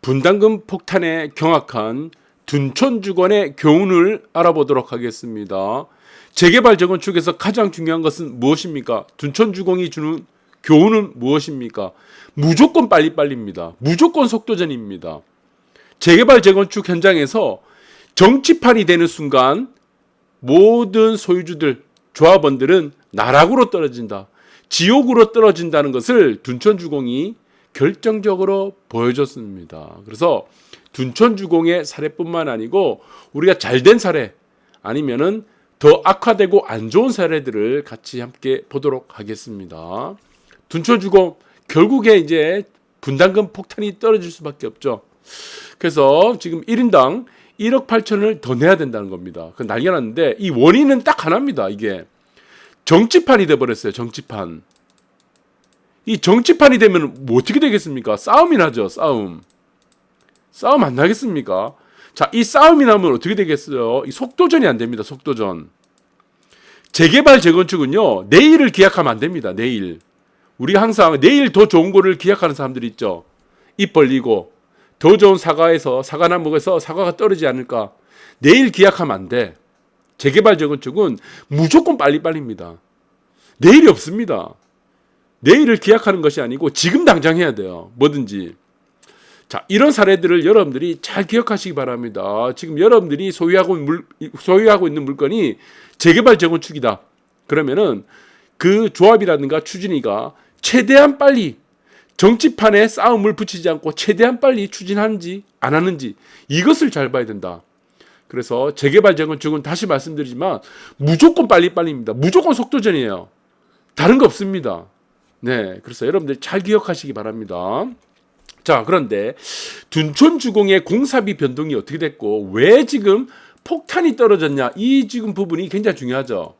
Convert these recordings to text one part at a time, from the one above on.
분담금 폭탄에 경악한 둔촌주공의 교훈을 알아보도록 하겠습니다. 재개발 재건축에서 가장 중요한 것은 무엇입니까? 둔촌주공이 주는 교훈은 무엇입니까? 무조건 빨리빨리입니다. 무조건 속도전입니다. 재개발 재건축 현장에서 정치판이 되는 순간 모든 소유주들, 조합원들은 나락으로 떨어진다. 지옥으로 떨어진다는 것을 둔촌주공이 결정적으로 보여줬습니다. 그래서 둔촌주공의 사례뿐만 아니고 우리가 잘된 사례 아니면은 더 악화되고 안 좋은 사례들을 같이 함께 보도록 하겠습니다. 둔촌주공 결국에 이제 분담금 폭탄이 떨어질 수밖에 없죠. 그래서 지금 1인당 1억 8천을 더 내야 된다는 겁니다. 그 난리가 났는데 이 원인은 딱 하나입니다. 이게 정치판이 돼버렸어요. 정치판. 이 정치판이 되면 뭐 어떻게 되겠습니까? 싸움이 나죠. 싸움 안 나겠습니까? 자, 이 싸움이 나면 어떻게 되겠어요? 이 속도전이 안 됩니다. 속도전. 재개발 재건축은요, 내일을 기약하면 안 됩니다. 내일. 우리가 항상 내일 더 좋은 거를 기약하는 사람들이 있죠. 입 벌리고 더 좋은 사과에서 사과나 먹어서 사과가 떨어지지 않을까. 내일 기약하면 안 돼. 재개발 재건축은 무조건 빨리빨리입니다. 내일이 없습니다. 내일을 기약하는 것이 아니고 지금 당장 해야 돼요. 뭐든지. 자, 이런 사례들을 여러분들이 잘 기억하시기 바랍니다. 지금 여러분들이 소유하고 있는 물건이 재개발 재건축이다. 그러면은 그 조합이라든가 추진위가 최대한 빨리 정치판에 싸움을 붙이지 않고 최대한 빨리 추진하는지 안 하는지 이것을 잘 봐야 된다. 그래서 재개발 재건축은 다시 말씀드리지만 무조건 빨리빨리입니다. 무조건 속도전이에요. 다른 거 없습니다. 네, 그래서 여러분들 잘 기억하시기 바랍니다. 자, 그런데 둔촌주공의 공사비 변동이 어떻게 됐고 왜 지금 폭탄이 떨어졌냐, 이 지금 부분이 굉장히 중요하죠.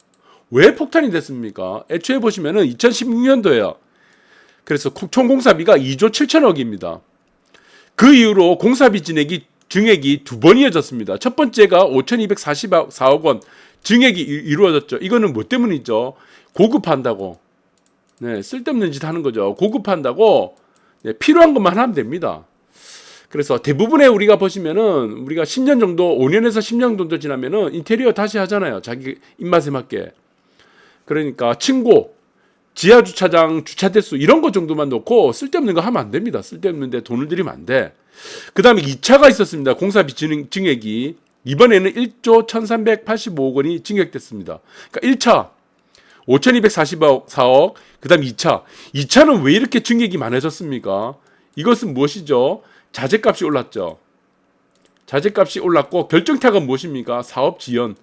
왜 폭탄이 됐습니까? 애초에 보시면은 2016년도예요. 그래서 총 공사비가 2조 7천억입니다. 그 이후로 공사비 증액이 두 번 이어졌습니다. 첫 번째가 5,244억 원 증액이 이루어졌죠. 이거는 뭐 때문이죠? 고급한다고. 네, 쓸데없는 짓 하는 거죠. 고급한다고. 네, 필요한 것만 하면 됩니다. 그래서 대부분의 우리가 보시면은 우리가 10년 정도, 5년에서 10년 정도 지나면은 인테리어 다시 하잖아요. 자기 입맛에 맞게. 그러니까 층고, 지하 주차장 주차 대수 이런 것 정도만 놓고 쓸데없는 거 하면 안 됩니다. 쓸데없는데 돈을 들이면 안 돼. 그 다음에 2차가 있었습니다. 공사비 증액이. 이번에는 1조 1385억 원이 증액됐습니다. 그러니까 1차 5244억, 그 다음 2차. 2차는 왜 이렇게 증액이 많아졌습니까? 이것은 무엇이죠? 자재값이 올랐죠. 자재값이 올랐고 결정타가 무엇입니까? 사업 지연.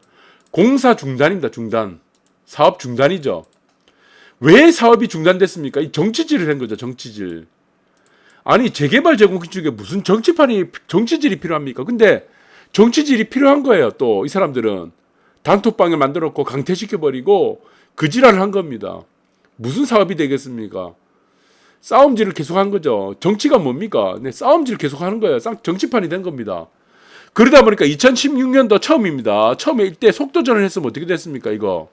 공사 중단입니다. 중단. 사업 중단이죠. 왜 사업이 중단됐습니까? 이 정치질을 한 거죠. 정치질. 아니, 재개발 재건축에 무슨 정치질이 필요합니까? 근데 정치질이 필요한 거예요. 또 이 사람들은 단톡방을 만들었고 강퇴시켜버리고 그 지랄을 한 겁니다. 무슨 사업이 되겠습니까? 싸움질을 계속한 거죠. 정치가 뭡니까? 네, 싸움질을 계속하는 거예요. 정치판이 된 겁니다. 그러다 보니까 2016년도 처음입니다. 처음에 이때 속도전을 했으면 어떻게 됐습니까? 이거.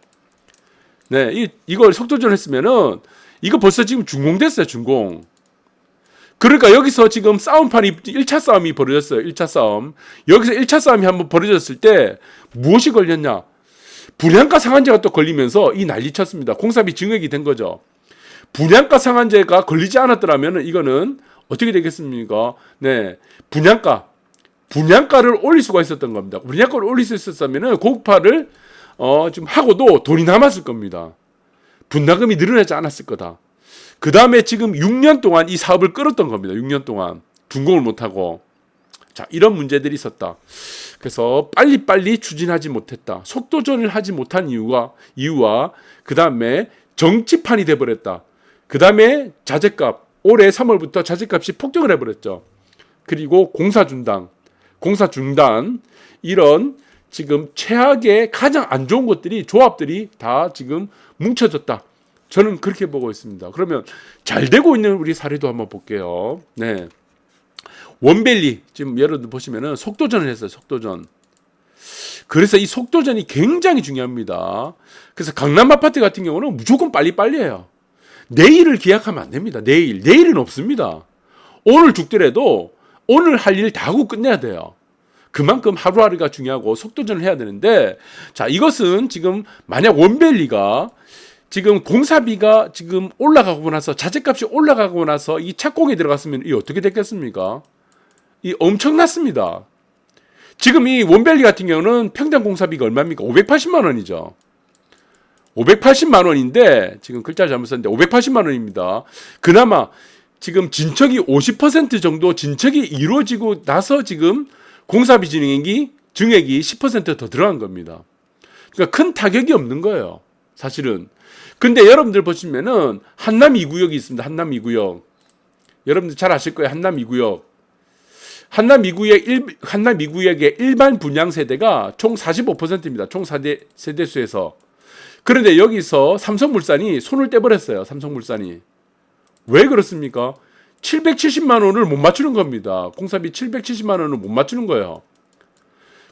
네, 이걸 속도전을 했으면은 이거 벌써 지금 준공됐어요. 준공. 그러니까 여기서 지금 싸움판이 1차 싸움이 벌어졌어요. 1차 싸움. 여기서 1차 싸움이 한번 벌어졌을 때 무엇이 걸렸냐? 분양가 상한제가 또 걸리면서 이 난리 쳤습니다. 공사비 증액이 된 거죠. 분양가 상한제가 걸리지 않았더라면 이거는 어떻게 되겠습니까? 네, 분양가를 올릴 수가 있었던 겁니다. 분양가를 올릴 수 있었으면 고급화를 좀 하고도 돈이 남았을 겁니다. 분담금이 늘어나지 않았을 거다. 그 다음에 지금 6년 동안 이 사업을 끌었던 겁니다. 6년 동안 준공을 못하고. 자, 이런 문제들이 있었다. 그래서 빨리빨리 추진하지 못했다. 속도전을 하지 못한 이유와 그 다음에 정치판이 돼버렸다. 그 다음에 자재값, 올해 3월부터 자재값이 폭등을 해버렸죠. 그리고 공사 중단, 이런 지금 최악의 가장 안 좋은 것들이, 조합들이 다 지금 뭉쳐졌다. 저는 그렇게 보고 있습니다. 그러면 잘 되고 있는 우리 사례도 한번 볼게요. 네. 원밸리, 지금 여러분 보시면은 속도전을 했어요. 속도전. 그래서 이 속도전이 굉장히 중요합니다. 그래서 강남 아파트 같은 경우는 무조건 빨리빨리 해요. 내일을 기약하면 안 됩니다. 내일은 없습니다. 오늘 죽더라도 오늘 할 일 다 하고 끝내야 돼요. 그만큼 하루하루가 중요하고 속도전을 해야 되는데, 자, 이것은 지금 만약 원밸리가 지금 공사비가 지금 올라가고 나서, 자재값이 올라가고 나서 이 착공이 들어갔으면 이 어떻게 됐겠습니까? 이 엄청났습니다. 지금 이 원밸리 같은 경우는 평당 공사비가 얼마입니까? 580만 원이죠. 580만 원인데, 지금 글자를 잘못 썼는데 580만 원입니다. 그나마 지금 진척이 50% 정도 진척이 이루어지고 나서 지금 공사비 증액이 10% 더 들어간 겁니다. 그러니까 큰 타격이 없는 거예요, 사실은. 근데 여러분들 보시면은 한남 2구역이 있습니다. 한남 2구역. 여러분들 잘 아실 거예요. 한남 2구역. 한남 2구역의 일반 분양 세대가 총 45%입니다. 총 세대수에서. 그런데 여기서 삼성물산이 손을 떼버렸어요. 삼성물산이. 왜 그렇습니까? 770만 원을 못 맞추는 겁니다. 공사비 770만 원을 못 맞추는 거예요.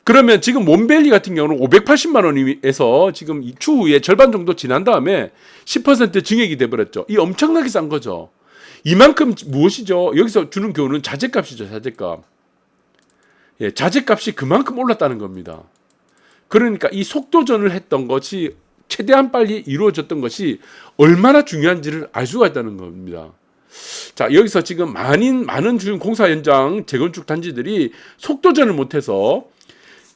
그러면 지금 원밸리 같은 경우는 580만 원에서 지금 추후에 절반 정도 지난 다음에 10% 증액이 돼버렸죠. 이 엄청나게 싼 거죠. 이만큼 무엇이죠? 여기서 주는 교훈은 자재값이죠. 자재값. 예, 자재값이 그만큼 올랐다는 겁니다. 그러니까 이 속도전을 했던 것이 최대한 빨리 이루어졌던 것이 얼마나 중요한지를 알 수가 있다는 겁니다. 자, 여기서 지금 많은 지금 공사 현장 재건축 단지들이 속도전을 못해서,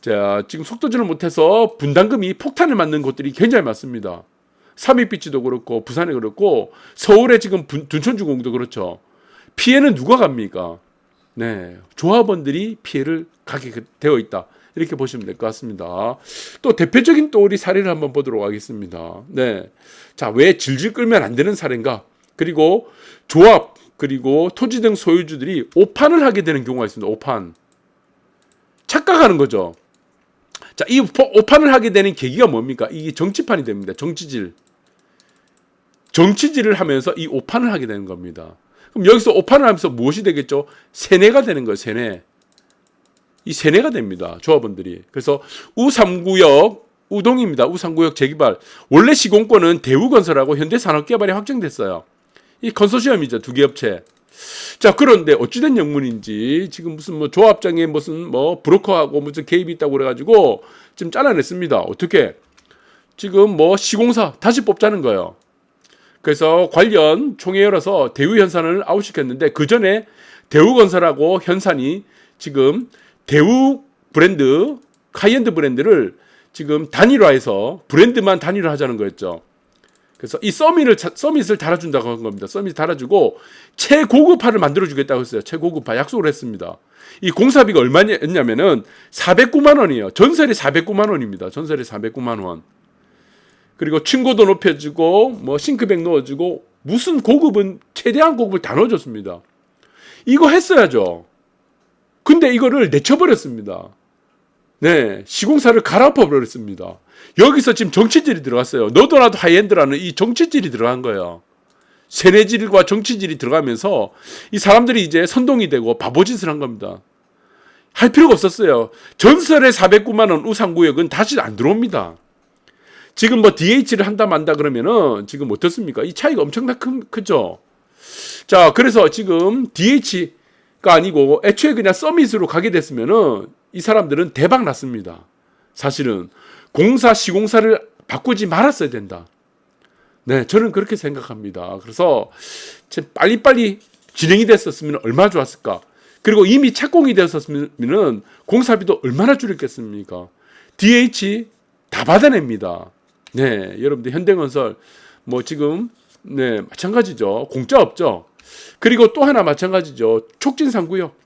자, 지금 속도전을 못해서 분담금이 폭탄을 맞는 곳들이 굉장히 많습니다. 삼익비치도 그렇고 부산에 그렇고 서울에 지금 둔촌주공도 그렇죠. 피해는 누가 갑니까? 네, 조합원들이 피해를 가게 되어 있다. 이렇게 보시면 될 것 같습니다. 또 대표적인 또 우리 사례를 한번 보도록 하겠습니다. 네, 자, 왜 질질 끌면 안 되는 사례인가? 그리고 조합 그리고 토지 등 소유주들이 오판을 하게 되는 경우가 있습니다. 오판. 착각하는 거죠. 자, 이 오판을 하게 되는 계기가 뭡니까? 이게 정치판이 됩니다. 정치질을 하면서 이 오판을 하게 되는 겁니다. 그럼 여기서 오판을 하면서 무엇이 되겠죠? 세뇌가 되는 거예요. 세뇌. 이 세뇌가 됩니다. 조합원들이. 그래서 우3구역 우동입니다. 우3구역 재개발. 원래 시공권은 대우건설하고 현대산업개발이 확정됐어요. 이 컨소시엄이죠. 두 개 업체. 자, 그런데 어찌된 영문인지 지금 무슨 뭐 조합장에 무슨 뭐 브로커하고 무슨 개입이 있다고 그래가지고 지금 잘라냈습니다. 어떻게? 지금 뭐 시공사 다시 뽑자는 거예요. 그래서 관련 총회 열어서 대우현산을 아웃시켰는데, 그 전에 대우건설하고 현산이 지금 대우 브랜드, 하이엔드 브랜드를 지금 단일화해서 브랜드만 단일화하자는 거였죠. 그래서 이 서밋을 달아준다고 한 겁니다. 서밋 달아주고 최고급화를 만들어주겠다고 했어요. 최고급화 약속을 했습니다. 이 공사비가 얼마였냐면은 409만 원이에요. 전설이 409만 원입니다. 전설이 409만 원. 그리고 층고도 높여주고 뭐 싱크백 넣어주고 무슨 고급은 최대한 고급을 다 넣어줬습니다. 이거 했어야죠. 근데 이거를 내쳐버렸습니다. 네, 시공사를 갈아엎어 버렸습니다. 여기서 지금 정치질이 들어갔어요. 너도 나도 하이엔드라는 이 정치질이 들어간 거예요. 세뇌질과 정치질이 들어가면서 이 사람들이 이제 선동이 되고 바보짓을 한 겁니다. 할 필요가 없었어요. 전설의 409만 원 우상구역은 다시 안 들어옵니다. 지금 뭐 DH를 한다 만다 그러면은 지금 어떻습니까? 이 차이가 엄청나게 크죠. 자, 그래서 지금 DH가 아니고 애초에 그냥 서밋으로 가게 됐으면은 이 사람들은 대박 났습니다. 사실은 시공사를 바꾸지 말았어야 된다. 네, 저는 그렇게 생각합니다. 그래서 빨리빨리 진행이 됐었으면 얼마나 좋았을까. 그리고 이미 착공이 되었었으면 공사비도 얼마나 줄였겠습니까. DH 다 받아냅니다. 네, 여러분들 현대건설 뭐 지금 네, 마찬가지죠. 공짜 없죠. 그리고 또 하나 마찬가지죠. 촉진상구역.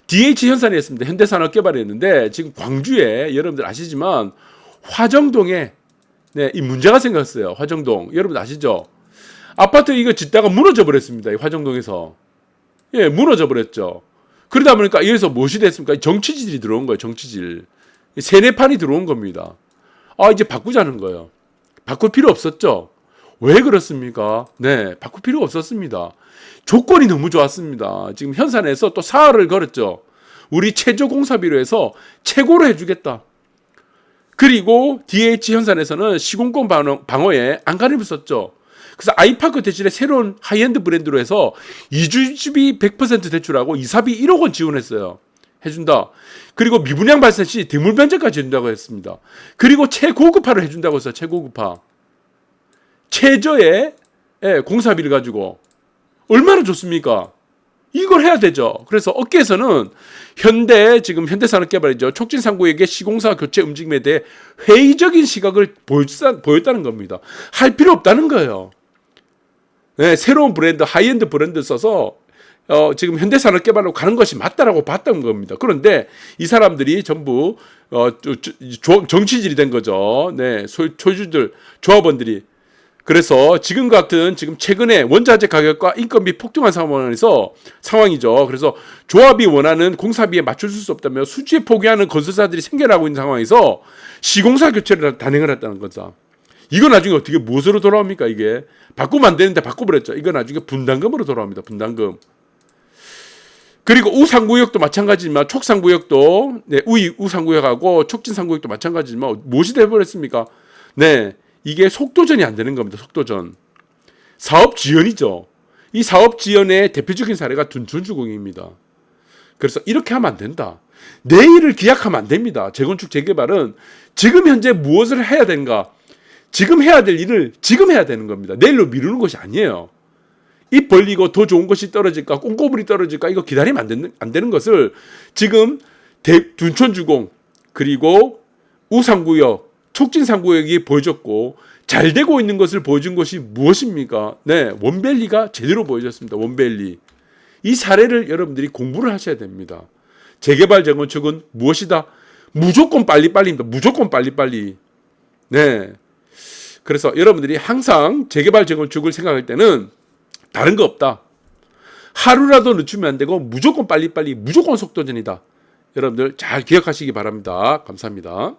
DH 현산이 했습니다. 현대산업개발이 했는데 지금 광주에 여러분들 아시지만 화정동에 네, 이 문제가 생겼어요. 화정동. 여러분 아시죠? 아파트 이거 짓다가 무너져 버렸습니다. 이 화정동에서. 예, 무너져 버렸죠. 그러다 보니까 여기서 무엇이 됐습니까? 정치질이 들어온 거예요. 정치질. 세뇌판이 들어온 겁니다. 아, 이제 바꾸자는 거예요. 바꿀 필요 없었죠? 왜 그렇습니까? 네, 바꿀 필요가 없었습니다. 조건이 너무 좋았습니다. 지금 현산에서 또 사활을 걸었죠. 우리 최저 공사비로 해서 최고로 해주겠다. 그리고 DH 현산에서는 시공권 방어에 안간힘을 썼죠. 그래서 아이파크 대신에 새로운 하이엔드 브랜드로 해서 이주주비 100% 대출하고 이사비 1억 원 지원했어요. 해준다. 그리고 미분양 발생 시 대물 변제까지 해준다고 했습니다. 그리고 최고급화를 해준다고 했어요. 최고급화. 최저의 공사비를 가지고 얼마나 좋습니까? 이걸 해야 되죠. 그래서 업계에서는 지금 현대산업개발이죠. 촉진상구에게 시공사 교체 움직임에 대해 회의적인 시각을 보였다는 겁니다. 할 필요 없다는 거예요. 네, 새로운 브랜드, 하이엔드 브랜드 써서 지금 현대산업개발로 가는 것이 맞다라고 봤던 겁니다. 그런데 이 사람들이 전부 정치질이 된 거죠. 네, 소유주들, 조합원들이. 그래서 지금 같은 지금 최근에 원자재 가격과 인건비 폭등한 상황이죠. 그래서 조합이 원하는 공사비에 맞출 수 없다며 수주에 포기하는 건설사들이 생겨나고 있는 상황에서 시공사 교체를 단행을 했다는 거죠. 이거 나중에 어떻게 무엇으로 돌아옵니까? 이게 바꾸면 안 되는데 바꿔버렸죠. 이거 나중에 분담금으로 돌아옵니다. 분담금. 그리고 우상구역도 마찬가지지만 촉상구역도 우상구역하고 촉진상구역도 마찬가지지만 무엇이 돼버렸습니까? 네. 이게 속도전이 안 되는 겁니다. 속도전. 사업 지연이죠. 이 사업 지연의 대표적인 사례가 둔촌주공입니다. 그래서 이렇게 하면 안 된다. 내일을 기약하면 안 됩니다. 재건축 재개발은 지금 현재 무엇을 해야 되는가? 지금 해야 될 일을 지금 해야 되는 겁니다. 내일로 미루는 것이 아니에요. 입 벌리고 더 좋은 것이 떨어질까? 꼼꼼히 떨어질까? 이거 기다리면 안 되는 것을 지금 둔촌주공 그리고 우상구역 촉진상구역이 보여줬고 잘 되고 있는 것을 보여준 것이 무엇입니까? 네, 원밸리가 제대로 보여줬습니다. 원밸리. 이 사례를 여러분들이 공부를 하셔야 됩니다. 재개발 재건축은 무엇이다? 무조건 빨리빨리입니다. 무조건 빨리빨리. 네. 그래서 여러분들이 항상 재개발 재건축을 생각할 때는 다른 거 없다. 하루라도 늦추면 안 되고 무조건 빨리빨리, 무조건 속도전이다. 여러분들 잘 기억하시기 바랍니다. 감사합니다.